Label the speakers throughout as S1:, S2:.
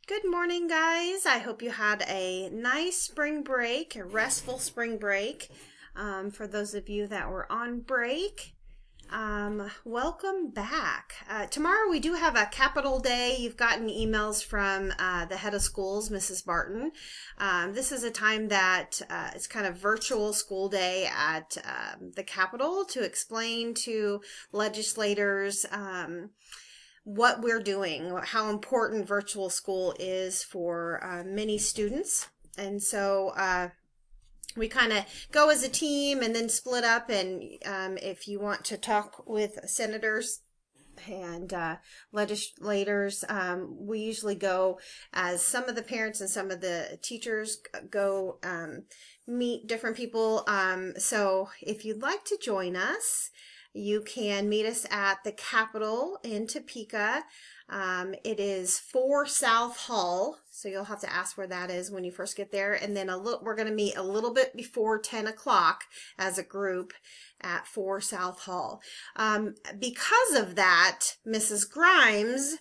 S1: Good morning, guys. I hope you had a nice spring break, a restful spring break. For those of you that were on break, welcome back. Tomorrow we do have a Capital Day. You've gotten emails from the head of schools, Mrs. Barton. This is a time that it's kind of virtual school day at the Capitol to explain to legislators what we're doing, how important virtual school is for many students. And so we kind of go as a team and then split up. And if you want to talk with senators and legislators, we usually go as some of the parents and some of the teachers go meet different people. So if you'd like to join us, you can meet us at the Capitol in Topeka. It is 4 South Hall, so you'll have to ask where that is when you first get there. And then we're going to meet a little bit before 10 o'clock as a group at 4 South Hall. Because of that, Mrs. Grimes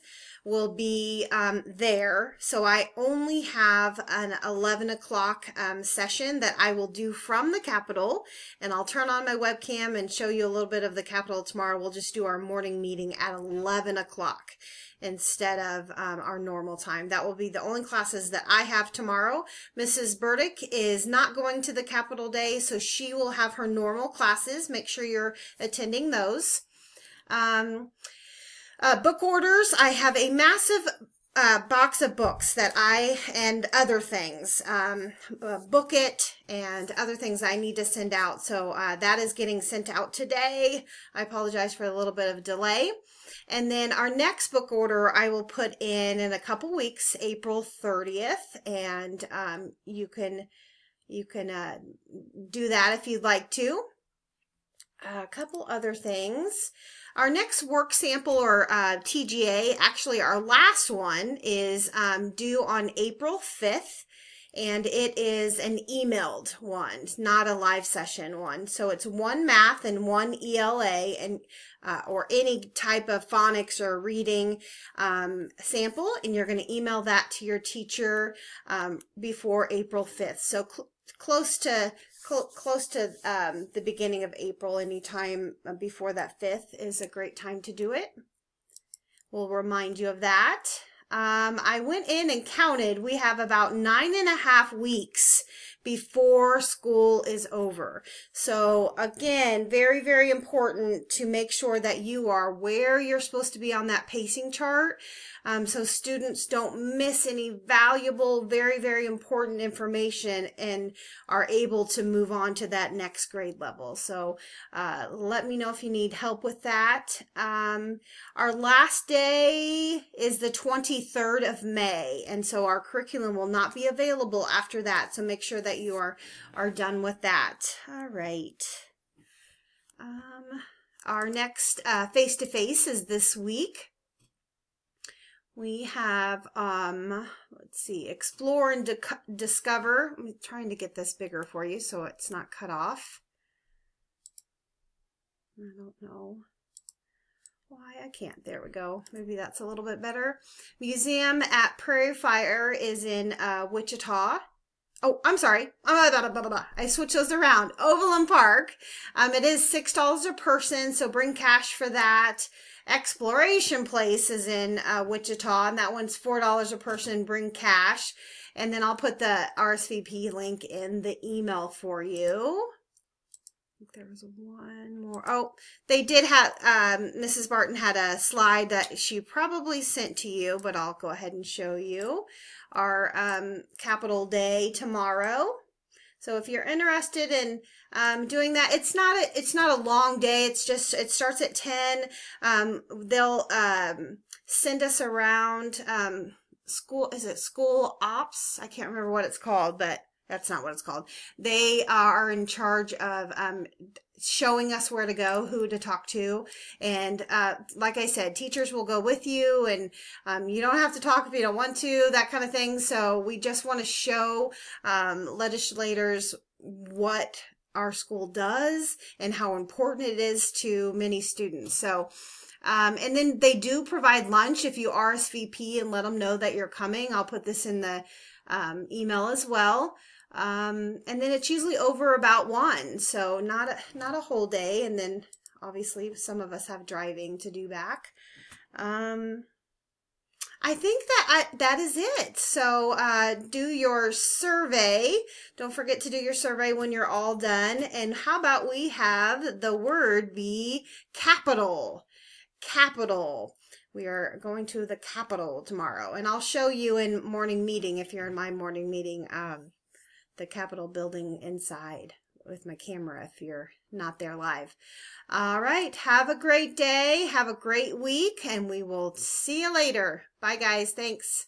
S1: will be there, so I only have an 11 o'clock session that I will do from the Capitol, and I'll turn on my webcam and show you a little bit of the Capitol tomorrow. We'll just do our morning meeting at 11 o'clock instead of our normal time. That will be the only classes that I have tomorrow. Mrs. Burdick is not going to the Capitol Day, so she will have her normal classes. Make sure you're attending those. Book orders. I have a massive box of books that and other things, Book It and other things I need to send out. So that is getting sent out today. I apologize for a little bit of a delay. And then our next book order I will put in a couple weeks, April 30th. And you can do that if you'd like to. A couple other things. Our next work sample or TGA, actually our last one, is due on April 5th, and it is an emailed one, not a live session one. So it's one math and one ELA, and or any type of phonics or reading sample, and you're going to email that to your teacher before April 5th. So close to the beginning of April. Any time before that 5th is a great time to do it. We'll remind you of that. I went in and counted. We have about 9.5 weeks before school is over. So again, very, very important to make sure that you are where you're supposed to be on that pacing chart, so students don't miss any valuable, very, very important information and are able to move on to that next grade level. So let me know if you need help with that. Our last day is the 23rd of May, and so our curriculum will not be available after that. So make sure that you are done with that. All right. Our next face-to-face is this week. We have, let's see, Explore and Discover. I'm trying to get this bigger for you so it's not cut off. I don't know why I can't. There we go. Maybe that's a little bit better. Museum at Prairie Fire is in Wichita. Oh, I'm sorry. I switched those around. Overland Park. It is $6 a person, so bring cash for that. Exploration Place is in Wichita, and that one's $4 a person. Bring cash. And then I'll put the RSVP link in the email for you. I think there was one more. Oh, they did have, Mrs. Barton had a slide that she probably sent to you, but I'll go ahead and show you our Capital Day tomorrow. So if you're interested in doing that, it's not a long day. It's just, it starts at 10. They'll send us around school ops? I can't remember what it's called, but that's not what it's called. They are in charge of showing us where to go, who to talk to. And like I said, teachers will go with you, and you don't have to talk if you don't want to, that kind of thing. So we just want to show legislators what our school does and how important it is to many students. So And then they do provide lunch if you RSVP and let them know that you're coming. I'll put this in the email as well. And then it's usually over about 1, so not a whole day. And then obviously some of us have driving to do back. I think that is it. So do your survey. Don't forget to do your survey when you're all done. And how about we have the word be capital? Capital. We are going to the Capitol tomorrow. And I'll show you in morning meeting, if you're in my morning meeting, the Capitol building inside with my camera if you're not there live. All right. Have a great day. Have a great week. And we will see you later. Bye, guys. Thanks.